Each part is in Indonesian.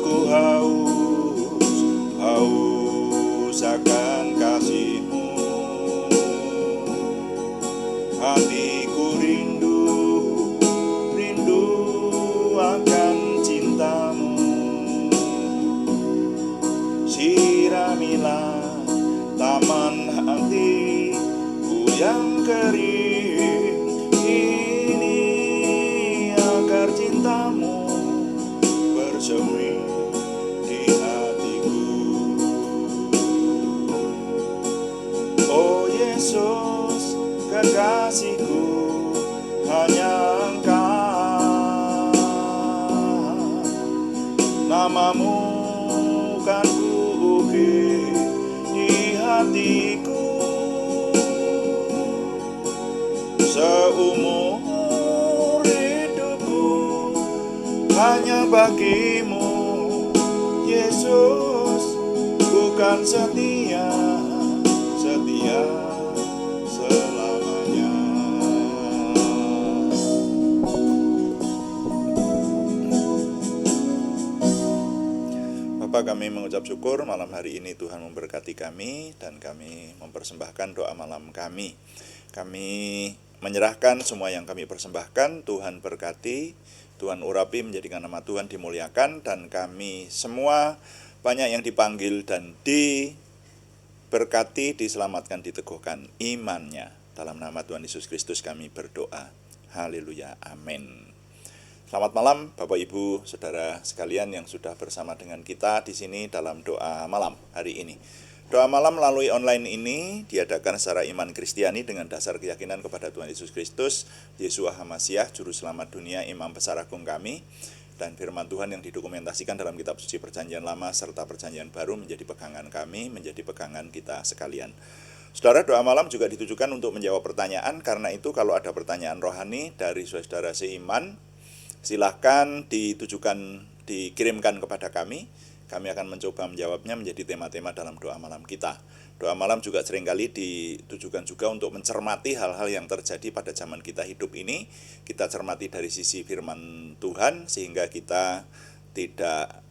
Aku haus akan kasih-Mu. Hatiku rindu akan cinta-Mu. Siramilah taman hatiku yang kering ini, agar cinta-Mu bersemi di hatiku. Oh Yesus, kekasihku, hanya Engkau. Nama-Mu kan kuukir di hatiku. Seumur hidupku hanya bagi-Mu, Yesus, bukan setia selamanya. Bapa, kami mengucap syukur malam hari ini Tuhan memberkati kami, dan kami mempersembahkan doa malam kami. Kami menyerahkan semua yang kami persembahkan, Tuhan berkati, Tuhan urapi menjadikan nama Tuhan dimuliakan, dan kami semua banyak yang dipanggil dan diberkati, diselamatkan, diteguhkan imannya. Dalam nama Tuhan Yesus Kristus kami berdoa. Haleluya, amin. Selamat malam Bapak Ibu Saudara sekalian yang sudah bersama dengan kita di sini dalam doa malam hari ini. Doa malam melalui online ini diadakan secara iman Kristiani dengan dasar keyakinan kepada Tuhan Yesus Kristus, Yeshua HaMasyiah, Juru Selamat dunia, Imam Besar Agung kami, dan firman Tuhan yang didokumentasikan dalam kitab suci Perjanjian Lama serta Perjanjian Baru menjadi pegangan kami, menjadi pegangan kita sekalian. Saudara, doa malam juga ditujukan untuk menjawab pertanyaan. Karena itu kalau ada pertanyaan rohani dari saudara seiman, silahkan dikirimkan kepada kami. Kami akan mencoba menjawabnya menjadi tema-tema dalam doa malam kita. Doa malam juga seringkali ditujukan juga untuk mencermati hal-hal yang terjadi pada zaman kita hidup ini. Kita cermati dari sisi firman Tuhan sehingga kita tidak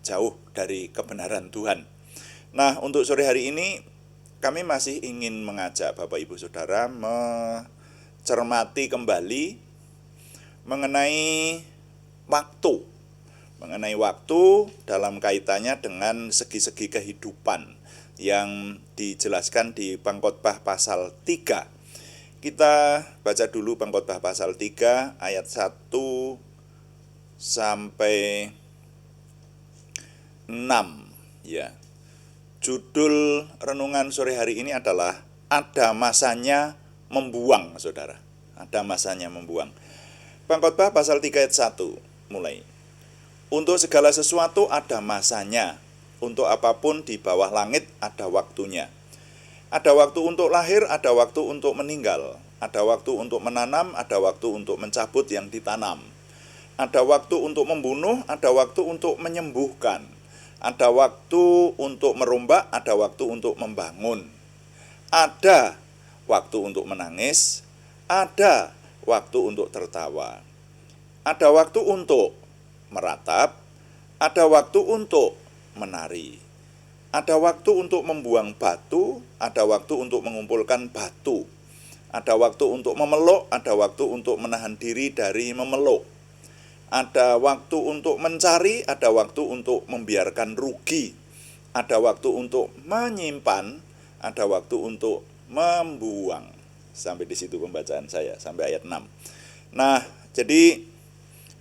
jauh dari kebenaran Tuhan. Nah, untuk sore hari ini kami masih ingin mengajak Bapak Ibu Saudara mencermati kembali mengenai waktu dalam kaitannya dengan segi-segi kehidupan yang dijelaskan di Pengkhotbah pasal 3. Kita baca dulu Pengkhotbah pasal 3 ayat 1 sampai 6 ya. Judul renungan sore hari ini adalah Ada Masanya Membuang, Saudara. Ada masanya membuang. Pengkhotbah pasal 3 ayat 1 mulai. Untuk segala sesuatu ada masanya, untuk apapun di bawah langit ada waktunya. Ada waktu untuk lahir, ada waktu untuk meninggal. Ada waktu untuk menanam, ada waktu untuk mencabut yang ditanam. Ada waktu untuk membunuh, ada waktu untuk menyembuhkan. Ada waktu untuk merombak, ada waktu untuk membangun. Ada waktu untuk menangis, ada waktu untuk tertawa. Ada waktu untuk meratap, ada waktu untuk menari. Ada waktu untuk membuang batu, ada waktu untuk mengumpulkan batu. Ada waktu untuk memeluk, ada waktu untuk menahan diri dari memeluk. Ada waktu untuk mencari, ada waktu untuk membiarkan rugi. Ada waktu untuk menyimpan, ada waktu untuk membuang. Sampai di situ pembacaan saya, sampai ayat 6. Nah, jadi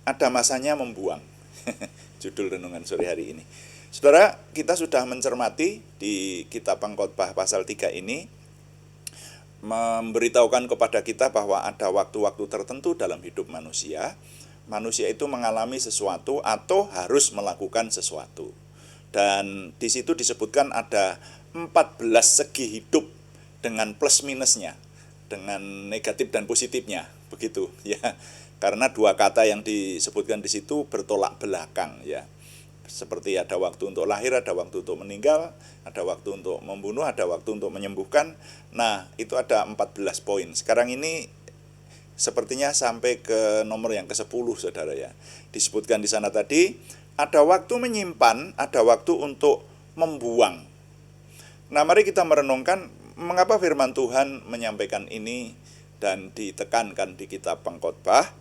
ada masanya membuang. Judul renungan sore hari ini. Saudara, kita sudah mencermati di kitab Pengkhotbah pasal 3 ini, memberitahukan kepada kita bahwa ada waktu-waktu tertentu dalam hidup manusia. Manusia itu mengalami sesuatu atau harus melakukan sesuatu. Dan di situ disebutkan ada 14 segi hidup dengan plus minusnya, dengan negatif dan positifnya, begitu ya. Karena dua kata yang disebutkan di situ bertolak belakang ya. Seperti ada waktu untuk lahir, ada waktu untuk meninggal, ada waktu untuk membunuh, ada waktu untuk menyembuhkan. Nah, itu ada 14 poin. Sekarang ini sepertinya sampai ke nomor yang ke-10, Saudara ya. Disebutkan di sana tadi, Ada waktu menyimpan, ada waktu untuk membuang. Nah, mari kita merenungkan mengapa firman Tuhan menyampaikan ini dan ditekankan di kitab Pengkhotbah.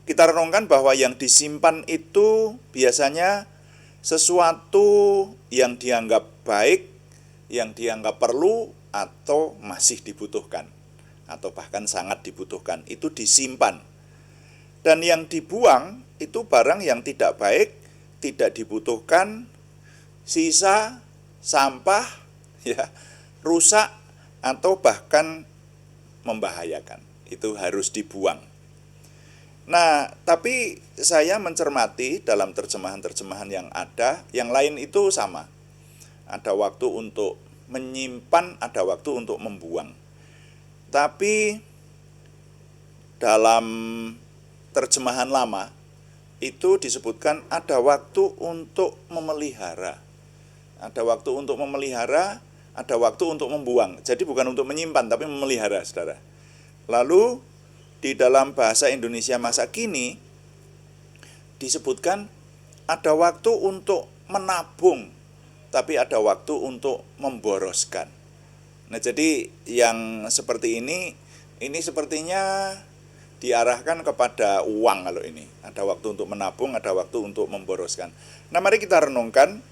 Kita renungkan bahwa yang disimpan itu biasanya sesuatu yang dianggap baik, yang dianggap perlu, atau masih dibutuhkan, atau bahkan sangat dibutuhkan, itu disimpan. Dan yang dibuang itu barang yang tidak baik, tidak dibutuhkan, sisa, sampah, ya, rusak, atau bahkan membahayakan. Itu harus dibuang. Nah, tapi saya mencermati dalam terjemahan-terjemahan yang ada, yang lain itu sama. Ada waktu untuk menyimpan, ada waktu untuk membuang. Tapi dalam terjemahan lama itu disebutkan ada waktu untuk memelihara. Ada waktu untuk memelihara, ada waktu untuk membuang. Jadi bukan untuk menyimpan, tapi memelihara, saudara. Lalu di dalam bahasa Indonesia masa kini disebutkan ada waktu untuk menabung, tapi ada waktu untuk memboroskan. Nah, jadi yang seperti ini sepertinya diarahkan kepada uang kalau ini. Ada waktu untuk menabung, ada waktu untuk memboroskan. Nah, mari kita renungkan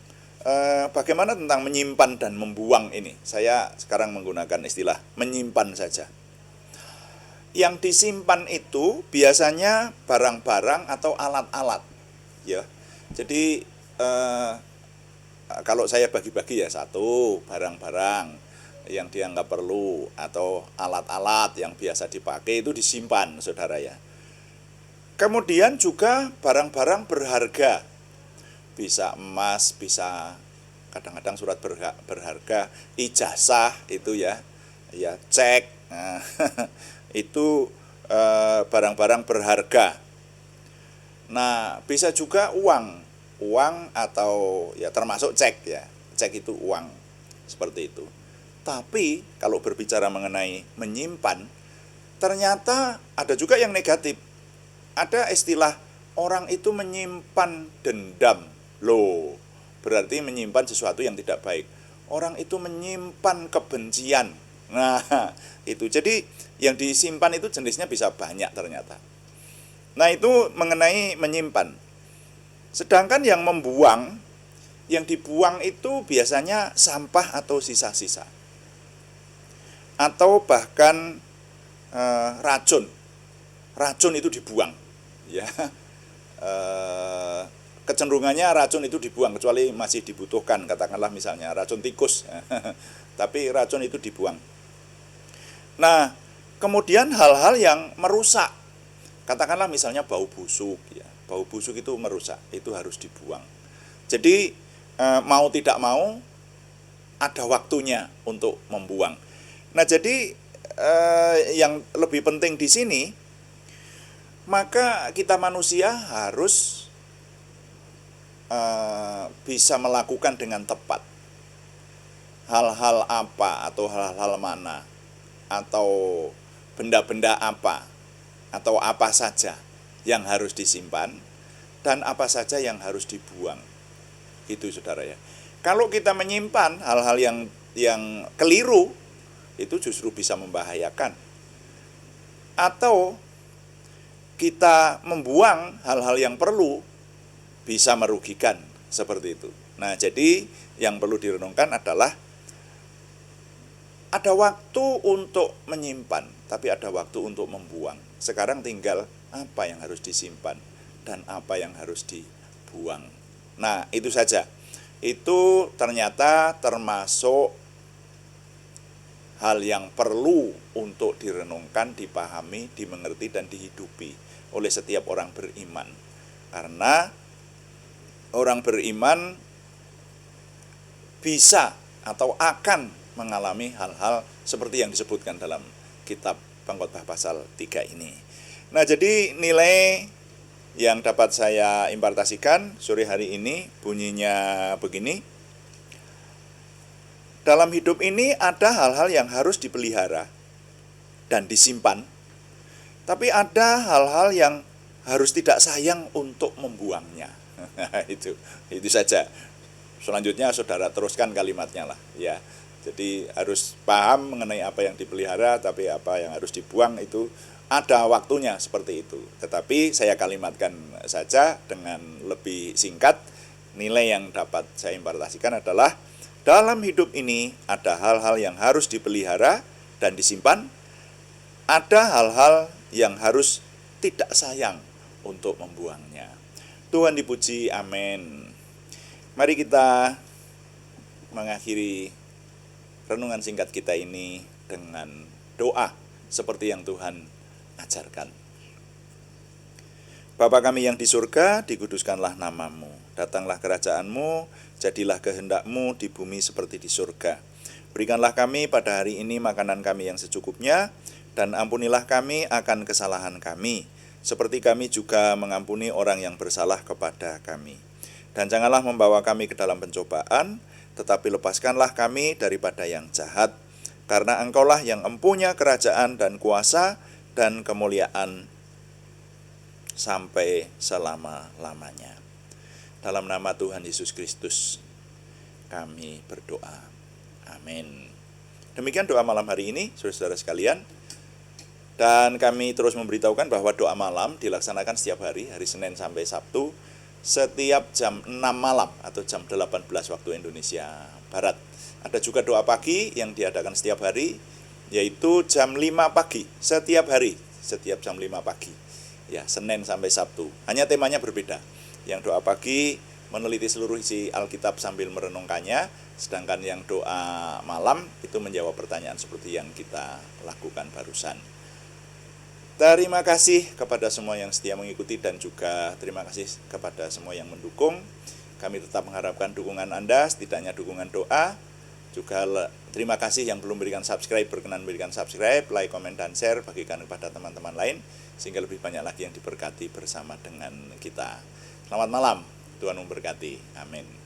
bagaimana tentang menyimpan dan membuang ini. Saya sekarang menggunakan istilah menyimpan saja. Yang disimpan itu biasanya barang-barang atau alat-alat, ya. Jadi kalau saya bagi-bagi ya, satu barang-barang yang dianggap perlu atau alat-alat yang biasa dipakai itu disimpan, saudara ya. Kemudian juga barang-barang berharga, bisa emas, bisa kadang-kadang surat berharga, ijazah itu ya, cek. Nah, itu barang-barang berharga. Nah, bisa juga uang atau ya termasuk cek ya. Cek itu uang, seperti itu. Tapi kalau berbicara mengenai menyimpan, ternyata ada juga yang negatif. Ada istilah orang itu menyimpan dendam. Loh, berarti menyimpan sesuatu yang tidak baik. Orang itu menyimpan kebencian. Nah, itu. Jadi yang disimpan itu jenisnya bisa banyak ternyata. Nah, itu mengenai menyimpan. Sedangkan yang membuang, yang dibuang itu biasanya sampah atau sisa-sisa. Atau bahkan racun. Racun itu dibuang. Ya. Kecenderungannya racun itu dibuang, kecuali masih dibutuhkan, katakanlah misalnya racun tikus. Tapi racun itu dibuang. Nah, kemudian hal-hal yang merusak, katakanlah misalnya bau busuk, ya, bau busuk itu merusak, itu harus dibuang. Jadi mau tidak mau ada waktunya untuk membuang. Nah, jadi yang lebih penting di sini, maka kita manusia harus bisa melakukan dengan tepat hal-hal apa atau hal-hal mana, atau benda-benda apa, atau apa saja yang harus disimpan, dan apa saja yang harus dibuang. Gitu, saudara ya. Kalau kita menyimpan hal-hal yang keliru, itu justru bisa membahayakan. Atau kita membuang hal-hal yang perlu, bisa merugikan, seperti itu. Nah, jadi yang perlu direnungkan adalah ada waktu untuk menyimpan, tapi ada waktu untuk membuang. Sekarang tinggal apa yang harus disimpan dan apa yang harus dibuang. Nah, itu saja. Itu ternyata termasuk hal yang perlu untuk direnungkan, dipahami, dimengerti, dan dihidupi oleh setiap orang beriman. Karena orang beriman bisa atau akan mengalami hal-hal seperti yang disebutkan dalam kitab Pengkhotbah pasal 3 ini. Nah, jadi nilai yang dapat saya impartasikan sore hari ini bunyinya begini. Dalam hidup ini ada hal-hal yang harus dipelihara dan disimpan, tapi ada hal-hal yang harus tidak sayang untuk membuangnya. Itu saja. Selanjutnya saudara teruskan kalimatnya lah, ya. Jadi harus paham mengenai apa yang dipelihara, tapi apa yang harus dibuang itu ada waktunya seperti itu. Tetapi saya kalimatkan saja dengan lebih singkat. Nilai yang dapat saya impartasikan adalah dalam hidup ini ada hal-hal yang harus dipelihara dan disimpan, ada hal-hal yang harus tidak sayang untuk membuangnya. Tuhan dipuji, amin. Mari kita mengakhiri renungan singkat kita ini dengan doa seperti yang Tuhan ajarkan. Bapa kami yang di surga, dikuduskanlah namamu. Datanglah kerajaanmu, jadilah kehendakmu di bumi seperti di surga. Berikanlah kami pada hari ini makanan kami yang secukupnya, dan ampunilah kami akan kesalahan kami, seperti kami juga mengampuni orang yang bersalah kepada kami. Dan janganlah membawa kami ke dalam pencobaan, tetapi lepaskanlah kami daripada yang jahat. Karena Engkaulah yang empunya kerajaan dan kuasa dan kemuliaan sampai selama-lamanya. Dalam nama Tuhan Yesus Kristus kami berdoa. Amin. Demikian doa malam hari ini, saudara-saudara sekalian. Dan kami terus memberitahukan bahwa doa malam dilaksanakan setiap hari Senin sampai Sabtu, setiap jam 6 malam atau jam 18 waktu Indonesia Barat. Ada juga doa pagi yang diadakan setiap hari, yaitu jam 5 pagi, setiap hari, setiap jam 5 pagi. Ya, Senin sampai Sabtu. Hanya temanya berbeda. Yang doa pagi meneliti seluruh isi Alkitab sambil merenungkannya, sedangkan yang doa malam itu menjawab pertanyaan seperti yang kita lakukan barusan. Terima kasih kepada semua yang setia mengikuti dan juga terima kasih kepada semua yang mendukung. Kami tetap mengharapkan dukungan Anda, setidaknya dukungan doa. Juga terima kasih yang belum berikan subscribe, berkenan berikan subscribe, like, komen, dan share, bagikan kepada teman-teman lain, sehingga lebih banyak lagi yang diberkati bersama dengan kita. Selamat malam, Tuhan memberkati. Amin.